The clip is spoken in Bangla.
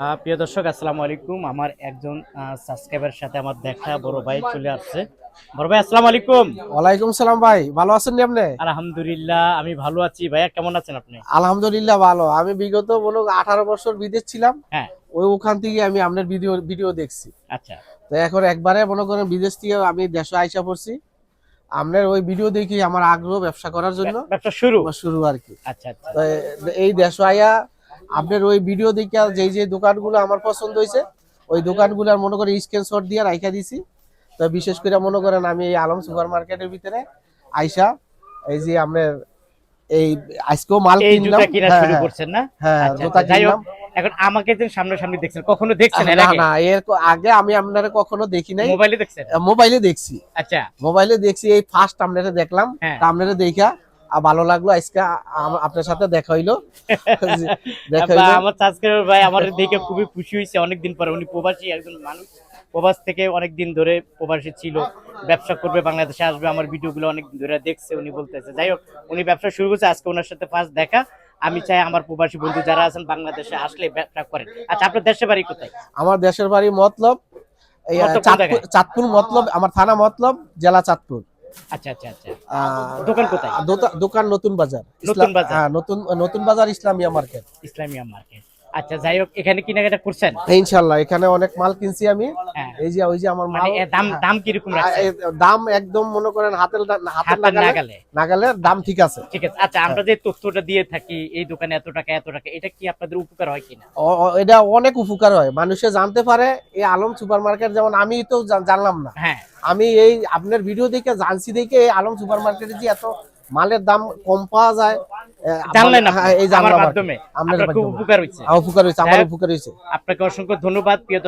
প্রিয় দর্শক, আসসালামু আলাইকুম। আমার একজন সাবস্ক্রাইবারের সাথে আমার দেখা, বড় ভাই চলে আসছে। বড় ভাই, আসসালামু আলাইকুম। ওয়ালাইকুম সালাম ভাই, ভালো আছেন নি আপনি? আলহামদুলিল্লাহ, আমি ভালো আছি। ভাইয়া কেমন আছেন আপনি? আলহামদুলিল্লাহ ভালো। আমি বিগত মনে হয় 18 বছর বিদেশ ছিলাম। হ্যাঁ। ওখান থেকে আমি আপনার ভিডিও ভিডিও দেখছি। আচ্ছা। তো এখন একবারে মনে করেন বিদেশ থেকে আমি দেশে আইসা পড়ছি। আপনার ওই ভিডিও দেখি আমার আগ্রহ ব্যবসা করার জন্য ব্যবসা শুরু। আমার শুরু আর কি। আচ্ছা আচ্ছা। তো এই দেশে আইয়া আপনার ওই ভিডিও দেখে যেই যে দোকানগুলো আমার পছন্দ হয়েছে ওই দোকানগুলোর মনে করেন স্ক্রিনশট দিয়ে রাইখা দিছি। তো বিশেষ করে মনে করেন আমি এই আলম সুপার মার্কেটের ভিতরে আইসা এই যে আপনার এই আজকেও মাল এই কিনলাম। জুতা কিনা হ্যাঁ শুরু হ্যাঁ করছেন না? হ্যাঁ, আচ্ছা জুতা আচ্ছা, যাই হোক, কিনলাম। এখন আমাকে যে সামনাসামনি দেখছেন, কখনো দেখছেন এর না আগে? না, আগে আমি আপনারা কখনো দেখি নাই। মোবাইলে দেখছেন? মোবাইলে দেখছি। আচ্ছা। মোবাইলে দেখছি, এই ফার্স্ট আপনারা দেখলাম। হ্যাঁ। তা আপনারা দেখা ভালো লাগলো। আজকে আপনার সাথে দেখা হইলো। দেখা বা হইলো। আমার সাবস্ক্রাইবার ভাই আমার দেখে খুবই খুশি হয়েছে। অনেকদিন পরে, উনি প্রবাসী একজন মানুষ, প্রবাস থেকে অনেকদিন ধরে প্রবাসী ছিল, ব্যবসা করবে, বাংলাদেশে আসবে, আমার ভিডিওগুলো অনেকদিন ধরে দেখছে উনি বলতেছে। যাই হোক, উনি ব্যবসা শুরু করছে, আজকে ওনার সাথে ফার্স্ট দেখা। আমি চাই আমার প্রবাসী বন্ধু যারা আছেন বাংলাদেশে আসলে ব্যবসা করেন। আচ্ছা, আপনার দেশের বাড়ি কোথায়? আমার দেশের বাড়ি মতলব, এই মতলব কোন জায়গায়? চাঁদপুর মতলব, আমার থানা মতলব, জেলা চাঁদপুর। আচ্ছা আচ্ছা আচ্ছা। দোকান কোথায়? দোকান নতুন বাজার। নতুন বাজার। হ্যাঁ, নতুন নতুন বাজার ইসলামিয়া মার্কেট। ইসলামিয়া মার্কেট। আচ্ছা, যাই হোক, এখানে কেনাকাটা করছেন? ইনশাল্লাহ এখানে অনেক মাল কিনছি আমি। হ্যাঁ। এই যে ওই যে আমার মানে মাল দাম দাম কিরকম রাখছেন? দাম একদম মনে করেন হাতের হাতের নাগালে। নাগালের দাম ঠিক আছে। ঠিক আছে। আচ্ছা, আমরা যে তথ্যটা দিয়ে থাকি, এই দোকানে এত টাকা এত টাকা, এটা কি আপনাদের উপকার হয় কিনা? এটা অনেক উপকার হয়, মানুষে জানতে পারে এই আলম সুপার মার্কেট। যেমন আমি তো জানলাম না, হ্যাঁ। আমি এই আপনার ভিডিও দেখে জানছি, দেখে এই আলম সুপার মার্কেটে যে এত মালের দাম কম পাওয়া যায়। জানলেন আপনি এই আমার জানলাম আর কি। মাধ্যমে। আপনার আপনার খুব মাধ্যমে উপকার হয়েছে। উপকার হয়েছে, আমার উপকার হয়েছে। আপনাকে অসংখ্য ধন্যবাদ প্রিয়